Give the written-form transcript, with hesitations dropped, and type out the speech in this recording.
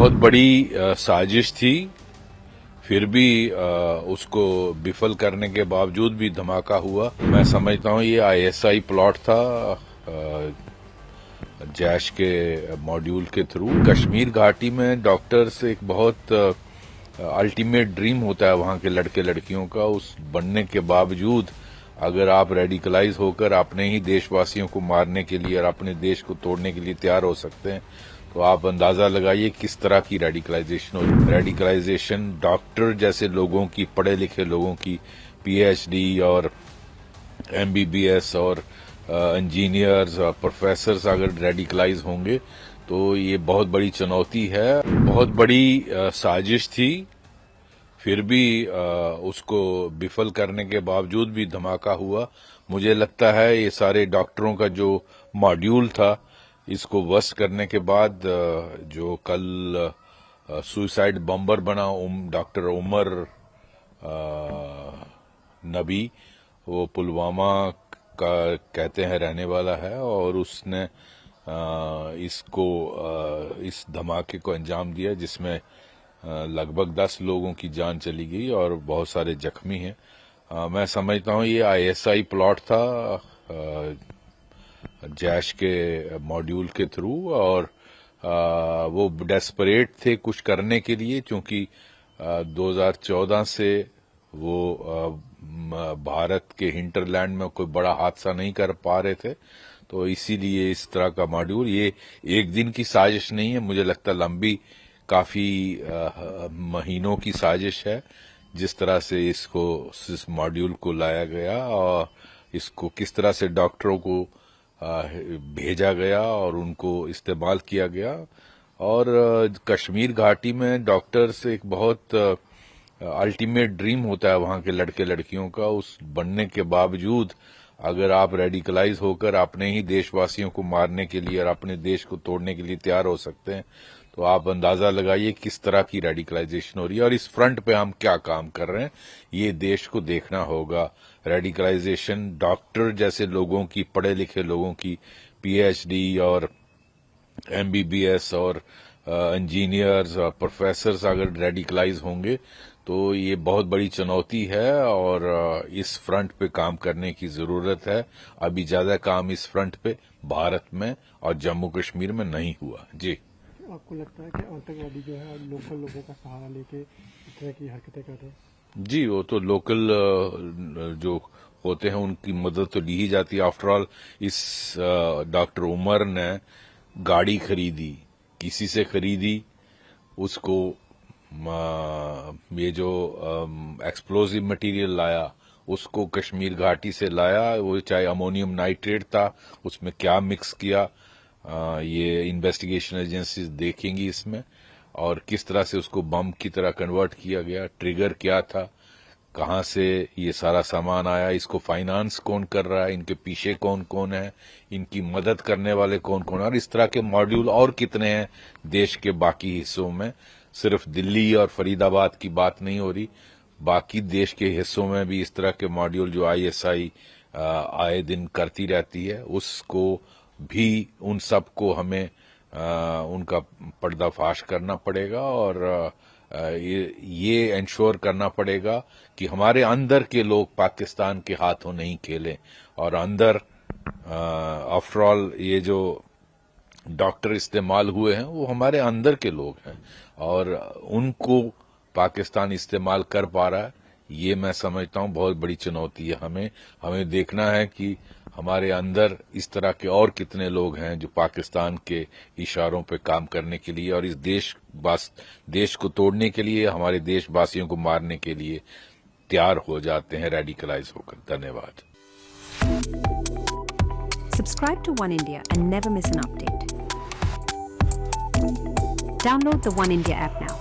बहुत बड़ी साजिश थी, फिर भी उसको विफल करने के बावजूद भी धमाका हुआ। मैं समझता हूँ ये आईएसआई प्लॉट था जैश के मॉड्यूल के थ्रू। कश्मीर घाटी में डॉक्टर्स एक बहुत अल्टीमेट ड्रीम होता है वहां के लड़के लड़कियों का, उस बनने के बावजूद अगर आप रेडिकलाइज होकर अपने ही देशवासियों को मारने के लिए और अपने देश को तोड़ने के लिए तैयार हो सकते हैं, तो आप अंदाजा लगाइए किस तरह की रेडिकलाइजेशन हो। रेडिकलाइजेशन डॉक्टर जैसे लोगों की, पढ़े लिखे लोगों की, पीएचडी और एमबीबीएस और इंजीनियर्स और प्रोफेसर्स अगर रेडिकलाइज होंगे तो ये बहुत बड़ी चुनौती है। बहुत बड़ी साजिश थी, फिर भी उसको विफल करने के बावजूद भी धमाका हुआ। मुझे लगता है ये सारे डॉक्टरों का जो मॉड्यूल था, इसको वस्त करने के बाद जो कल सुसाइड बम्बर बना डॉक्टर उमर नबी, वो पुलवामा का कहते हैं रहने वाला है और उसने इस धमाके को अंजाम दिया जिसमें लगभग 10 लोगों की जान चली गई और बहुत सारे जख्मी हैं। मैं समझता हूँ ये आईएसआई प्लॉट था जैश के मॉड्यूल के थ्रू और वो डेस्परेट थे कुछ करने के लिए, क्योंकि 2014 से वो भारत के हिंटरलैंड में कोई बड़ा हादसा नहीं कर पा रहे थे, तो इसीलिए इस तरह का मॉड्यूल, ये एक दिन की साजिश नहीं है, मुझे लगता लंबी काफी महीनों की साजिश है। जिस तरह से इस मॉड्यूल को लाया गया और इसको किस तरह से डॉक्टरों को भेजा गया और उनको इस्तेमाल किया गया। और कश्मीर घाटी में डॉक्टर्स एक बहुत अल्टीमेट ड्रीम होता है वहां के लड़के लड़कियों का, उस बनने के बावजूद अगर आप रेडिकलाइज होकर अपने ही देशवासियों को मारने के लिए और अपने देश को तोड़ने के लिए तैयार हो सकते हैं, तो आप अंदाजा लगाइए किस तरह की रेडिकलाइजेशन हो रही है और इस फ्रंट पे हम क्या काम कर रहे हैं, ये देश को देखना होगा। रेडिकलाइजेशन डॉक्टर जैसे लोगों की, पढ़े लिखे लोगों की, पीएचडी और एमबीबीएस और इंजीनियर्स और प्रोफेसर्स अगर रेडिकलाइज होंगे तो ये बहुत बड़ी चुनौती है और इस फ्रंट पे काम करने की जरूरत है। अभी ज्यादा काम इस फ्रंट पे भारत में और जम्मू कश्मीर में नहीं हुआ। जी, आपको लगता है कि आतंकवादी जो है लोकल लोगों का सहारा लेके इस तरह की हरकतें कर रहे हैं? जी, वो तो लोकल जो होते हैं उनकी मदद तो ली ही जाती है। आफ्टर ऑल इस डॉक्टर उमर ने गाड़ी खरीदी, किसी से खरीदी, उसको ये जो एक्सप्लोजिव मटेरियल लाया उसको कश्मीर घाटी से लाया, वो चाहे अमोनियम नाइट्रेट था, उसमें क्या मिक्स किया ये इन्वेस्टिगेशन एजेंसीज देखेंगी इसमें, और किस तरह से उसको बम की तरह कन्वर्ट किया गया, ट्रिगर क्या था, कहां से ये सारा सामान आया, इसको फाइनेंस कौन कर रहा है, इनके पीछे कौन कौन है, इनकी मदद करने वाले कौन कौन है, और इस तरह के मॉड्यूल और कितने हैं देश के बाकी हिस्सों में। सिर्फ दिल्ली और फरीदाबाद की बात नहीं हो रही, बाकी देश के हिस्सों में भी इस तरह के मॉड्यूल जो आईएसआई आए दिन करती रहती है, उसको भी उन सबको हमें उनका पर्दाफाश करना पड़ेगा और ये इंश्योर करना पड़ेगा कि हमारे अंदर के लोग पाकिस्तान के हाथों नहीं खेलें। और अंदर आफ्टर ऑल ये जो डॉक्टर इस्तेमाल हुए हैं वो हमारे अंदर के लोग हैं और उनको पाकिस्तान इस्तेमाल कर पा रहा है, ये मैं समझता हूं बहुत बड़ी चुनौती है। हमें देखना है कि हमारे अंदर इस तरह के और कितने लोग हैं जो पाकिस्तान के इशारों पे काम करने के लिए और इस देश को तोड़ने के लिए, हमारे देशवासियों को मारने के लिए तैयार हो जाते हैं रेडिकलाइज होकर। धन्यवाद। Subscribe to One India and never miss an update. Download the One India app now.